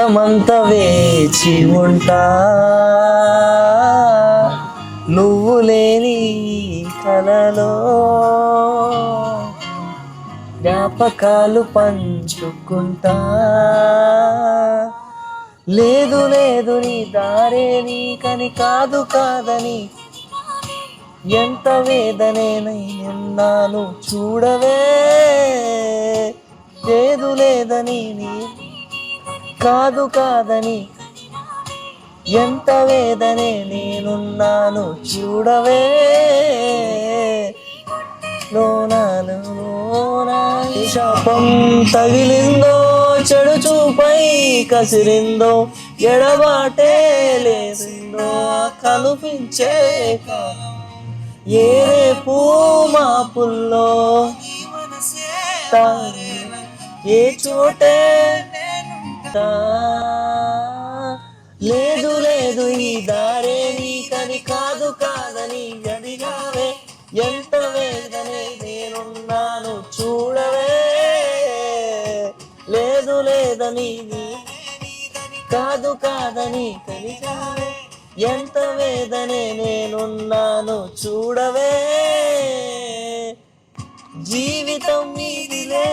జీవితమంతా వేచి ఉంటా నువ్వు లేని కలలో జ్ఞాపకాలు పంచుకుంటా లేదు లేదు నీ దారే నీకని కాదు కాదని ఎంత వేదనేనైనాను చూడవే లేదు లేదని నీ కాదు కాదని ఎంత వేదనే నేనున్నాను చూడవే లోనాలు శాపం తగిలిందో చెడు చూపై కసిరిందో ఎడబాటే లేదో కనిపించే ఏ రేపు మాపుల్లో ఏ చోటే లేదు లేదు ఈ దారే నీకని కాదు కాదని గదిగావే ఎంత వేదనే నేనున్నాను చూడవే లేదు లేదని కాదు కాదని కలిగావే ఎంత వేదనే నేనున్నాను చూడవే జీవితం మీదిలే